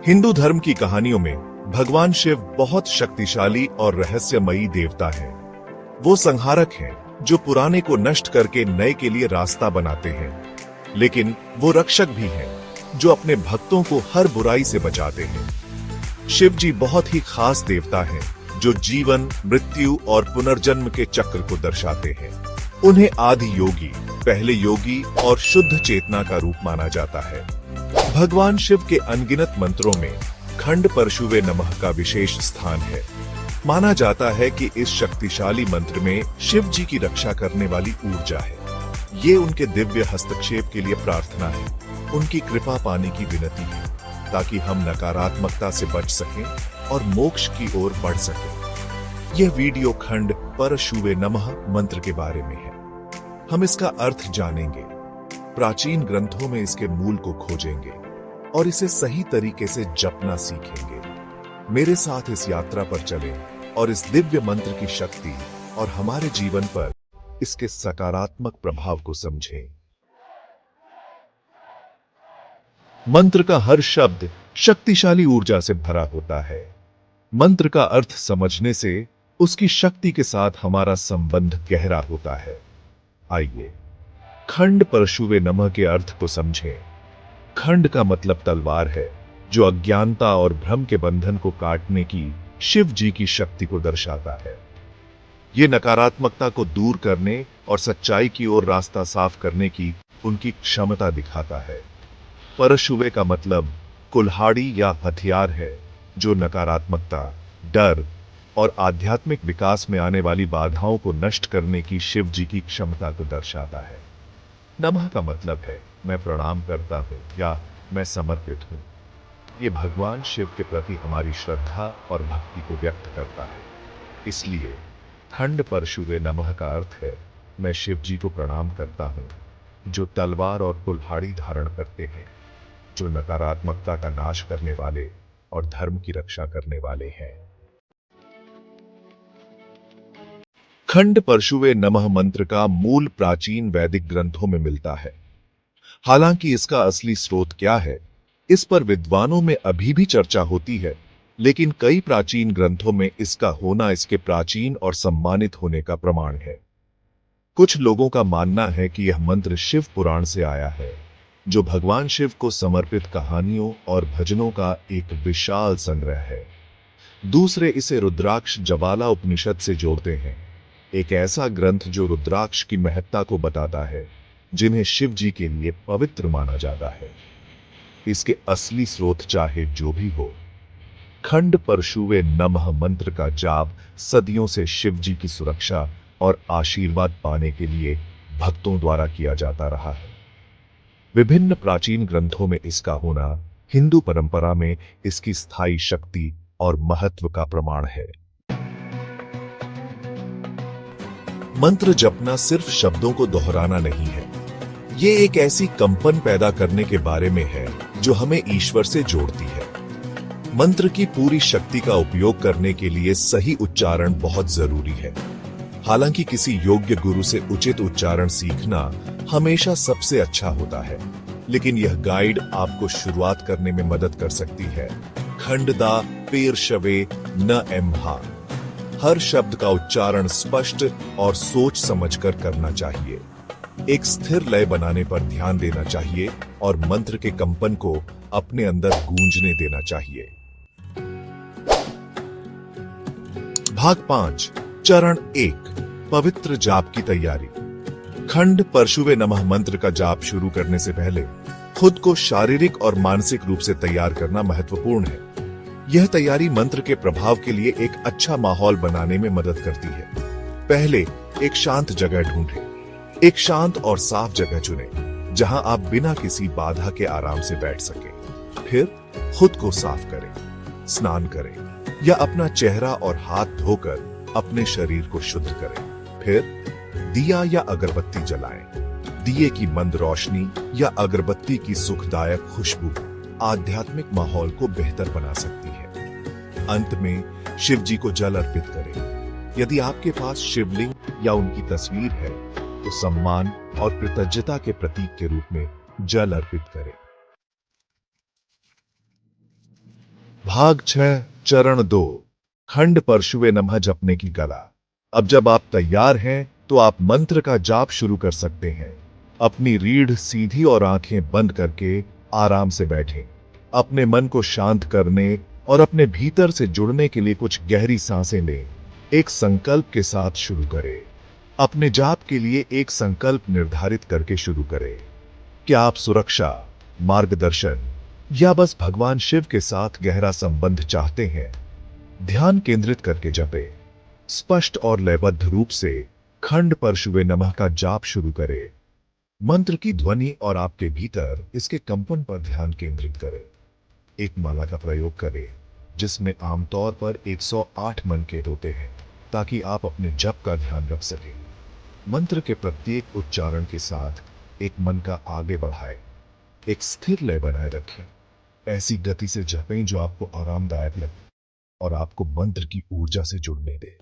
हिंदू धर्म की कहानियों में भगवान शिव बहुत शक्तिशाली और रहस्यमयी देवता हैं। वो संहारक हैं जो पुराने को नष्ट करके नए के लिए रास्ता बनाते हैं, लेकिन वो रक्षक भी हैं जो अपने भक्तों को हर बुराई से बचाते हैं। शिव जी बहुत ही खास देवता हैं जो जीवन, मृत्यु और पुनर्जन्म के चक्र को दर्शाते हैं। उन्हें आदि योगी, पहले योगी और शुद्ध चेतना का रूप माना जाता है। भगवान शिव के अनगिनत मंत्रों में खंड परशुवे नमः का विशेष स्थान है। माना जाता है कि इस शक्तिशाली मंत्र में शिव जी की रक्षा करने वाली ऊर्जा है। ये उनके दिव्य हस्तक्षेप के लिए प्रार्थना है, उनकी कृपा पाने की विनती है, ताकि हम नकारात्मकता से बच सकें और मोक्ष की ओर बढ़ सकें। यह वीडियो खंड परशुवे नमः मंत्र के बारे में है। हम इसका अर्थ जानेंगे, प्राचीन ग्रंथों में इसके मूल को खोजेंगे और इसे सही तरीके से जपना सीखेंगे। मेरे साथ इस यात्रा पर चलें और इस दिव्य मंत्र की शक्ति और हमारे जीवन पर इसके सकारात्मक प्रभाव को समझें। मंत्र का हर शब्द शक्तिशाली ऊर्जा से भरा होता है। मंत्र का अर्थ समझने से उसकी शक्ति के साथ हमारा संबंध गहरा होता है। आइए खंड परशुवे नमः के अर्थ को समझें। खंड का मतलब तलवार है, जो अज्ञानता और भ्रम के बंधन को काटने की शिव जी की शक्ति को दर्शाता है। ये नकारात्मकता को दूर करने और सच्चाई की ओर रास्ता साफ करने की उनकी क्षमता दिखाता है। परशुवे का मतलब कुल्हाड़ी या हथियार है, जो नकारात्मकता, डर और आध्यात्मिक विकास में आने वाली बाधाओं को नष्ट करने की शिव जी की क्षमता को दर्शाता है। नमः का मतलब है मैं प्रणाम करता हूँ या मैं समर्पित हूँ। ये भगवान शिव के प्रति हमारी श्रद्धा और भक्ति को व्यक्त करता है। इसलिए खंड परशुवे नमः का अर्थ है मैं शिव जी को प्रणाम करता हूँ, जो तलवार और कुल्हाड़ी धारण करते हैं, जो नकारात्मकता का नाश करने वाले और धर्म की रक्षा करने वाले हैं। खंड परशुवे नमः मंत्र का मूल प्राचीन वैदिक ग्रंथों में मिलता है। हालांकि इसका असली स्रोत क्या है, इस पर विद्वानों में अभी भी चर्चा होती है, लेकिन कई प्राचीन ग्रंथों में इसका होना इसके प्राचीन और सम्मानित होने का प्रमाण है। कुछ लोगों का मानना है कि यह मंत्र शिव पुराण से आया है, जो भगवान शिव को समर्पित कहानियों और भजनों का एक विशाल संग्रह है। दूसरे इसे रुद्राक्ष ज्वाला उपनिषद से जोड़ते हैं, एक ऐसा ग्रंथ जो रुद्राक्ष की महत्ता को बताता है, जिन्हें शिव जी के लिए पवित्र माना जाता है। इसके असली स्रोत चाहे जो भी हो, खंड परशुवे नमः मंत्र का जाप सदियों से शिव जी की सुरक्षा और आशीर्वाद पाने के लिए भक्तों द्वारा किया जाता रहा है। विभिन्न प्राचीन ग्रंथों में इसका होना हिंदू परंपरा में इसकी स्थायी शक्ति और महत्व का प्रमाण है। मंत्र जपना सिर्फ शब्दों को दोहराना नहीं है, ये एक ऐसी कंपन पैदा करने के बारे में है जो हमें ईश्वर से जोड़ती है। मंत्र की पूरी शक्ति का उपयोग करने के लिए सही उच्चारण बहुत जरूरी है। हालांकि किसी योग्य गुरु से उचित उच्चारण सीखना हमेशा सबसे अच्छा होता है, लेकिन यह गाइड आपको शुरुआत करने में मदद कर सकती है। खंडदा पेर शवे न एम्हा। हर शब्द का उच्चारण स्पष्ट और सोच समझकर करना चाहिए। एक स्थिर लय बनाने पर ध्यान देना चाहिए और मंत्र के कंपन को अपने अंदर गूंजने देना चाहिए। भाग 5, चरण 1, पवित्र जाप की तैयारी। खंड परशुवे नमः मंत्र का जाप शुरू करने से पहले खुद को शारीरिक और मानसिक रूप से तैयार करना महत्वपूर्ण है। यह तैयारी मंत्र के प्रभाव के लिए एक अच्छा माहौल बनाने में मदद करती है। पहले एक शांत जगह ढूंढें। एक शांत और साफ जगह चुनें, जहां आप बिना किसी बाधा के आराम से बैठ सकें। फिर खुद को साफ करें, स्नान करें या अपना चेहरा और हाथ धोकर अपने शरीर को शुद्ध करें। फिर दिया या अगरबत्ती जलाएं। दिए की मंद रोशनी या अगरबत्ती की सुखदायक खुशबू आध्यात्मिक माहौल को बेहतर बना सकती है। अंत में शिव जी को जल अर्पित करें। यदि आपके पास शिवलिंग या उनकी तस्वीर है, तो सम्मान और कृतज्ञता के प्रतीक के रूप में जल अर्पित करें। भाग 6 चरण 2 खंड परशुवे नमः जपने की कला। अब जब आप तैयार हैं तो आप मंत्र का जाप शुरू कर सकते हैं। अपनी रीढ़ सीधी और आंखें बंद करके आराम से बैठें। अपने मन को शांत करने और अपने भीतर से जुड़ने के लिए कुछ गहरी सांसें लें। एक संकल्प के साथ शुरू करें। अपने जाप के लिए एक संकल्प निर्धारित करके शुरू करें। क्या आप सुरक्षा, मार्गदर्शन या बस भगवान शिव के साथ गहरा संबंध चाहते हैं? ध्यान केंद्रित करके जपें। स्पष्ट और लयबद्ध रूप से खंड परशुवे नमः का जाप शुरू करें। मंत्र की ध्वनि और आपके भीतर इसके कंपन पर ध्यान केंद्रित करें। एक माला का प्रयोग करें जिसमें आमतौर पर 108 मनके होते हैं, ताकि आप अपने जप का ध्यान रख सकें। मंत्र के प्रत्येक उच्चारण के साथ एक मन का आगे बढ़ाएं। एक स्थिर लय बनाए रखें। ऐसी गति से जपें जो आपको आरामदायक लगे और आपको मंत्र की ऊर्जा से जुड़ने दे।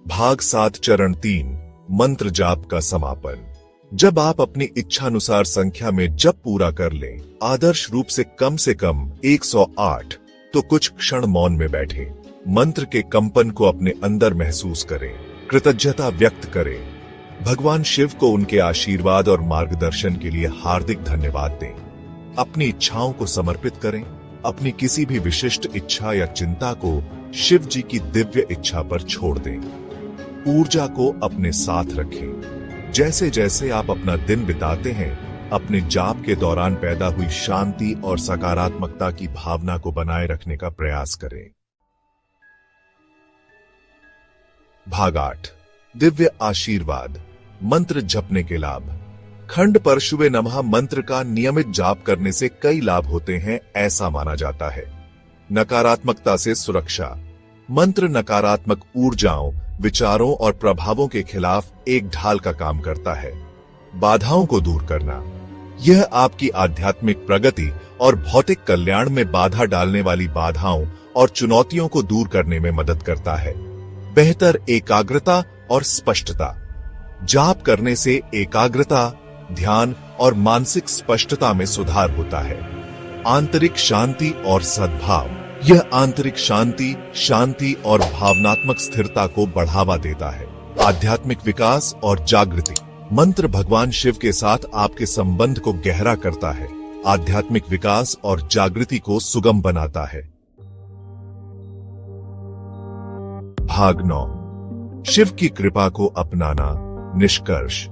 भाग 7 चरण 3 मंत्र जाप का समापन। जब आप अपनी इच्छानुसार संख्या में जप पूरा कर लें, आदर्श रूप से कम 108, तो कुछ क्षण मौन में बैठें। मंत्र के कंपन को अपने अंदर महसूस करें। कृतज्ञता व्यक्त करें। भगवान शिव को उनके आशीर्वाद और मार्गदर्शन के लिए हार्दिक धन्यवाद दें। अपनी इच्छाओं को समर्पित करें। अपनी किसी भी विशिष्ट इच्छा या चिंता को शिव जी की दिव्य इच्छा पर छोड़ दें। ऊर्जा को अपने साथ रखें। जैसे जैसे आप अपना दिन बिताते हैं, अपने जाप के दौरान पैदा हुई शांति और सकारात्मकता की भावना को बनाए रखने का प्रयास करें। भाग 8 दिव्य आशीर्वाद मंत्र जपने के लाभ। खंड परशुवे नमः मंत्र का नियमित जाप करने से कई लाभ होते हैं, ऐसा माना जाता है। नकारात्मकता से सुरक्षा। मंत्र नकारात्मक ऊर्जाओं, विचारों और प्रभावों के खिलाफ एक ढाल का काम करता है। बाधाओं को दूर करना। यह आपकी आध्यात्मिक प्रगति और भौतिक कल्याण में बाधा डालने वाली बाधाओं और चुनौतियों को दूर करने में मदद करता है। बेहतर एकाग्रता और स्पष्टता। जाप करने से एकाग्रता, ध्यान और मानसिक स्पष्टता में सुधार होता है। आंतरिक शांति और सद्भाव। यह आंतरिक शांति और भावनात्मक स्थिरता को बढ़ावा देता है। आध्यात्मिक विकास और जागृति। मंत्र भगवान शिव के साथ आपके संबंध को गहरा करता है, आध्यात्मिक विकास और जागृति को सुगम बनाता है। भाग 9 शिव की कृपा को अपनाना। निष्कर्ष।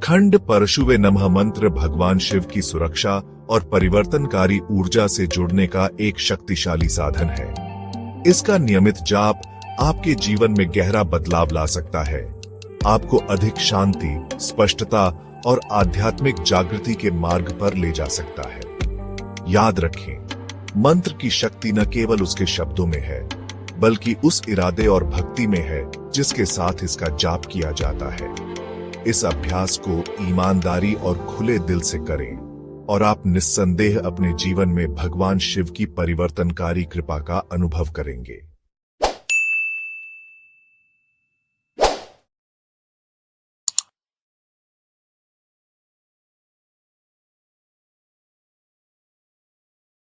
खंड परशुवे नमः मंत्र भगवान शिव की सुरक्षा और परिवर्तनकारी ऊर्जा से जुड़ने का एक शक्तिशाली साधन है। इसका नियमित जाप आपके जीवन में गहरा बदलाव ला सकता है, आपको अधिक शांति, स्पष्टता और आध्यात्मिक जागृति के मार्ग पर ले जा सकता है। याद रखें, मंत्र की शक्ति न केवल उसके शब्दों में है, बल्कि उस इरादे और भक्ति में है जिसके साथ इसका जाप किया जाता है। इस अभ्यास को ईमानदारी और खुले दिल से करें और आप निस्संदेह अपने जीवन में भगवान शिव की परिवर्तनकारी कृपा का अनुभव करेंगे।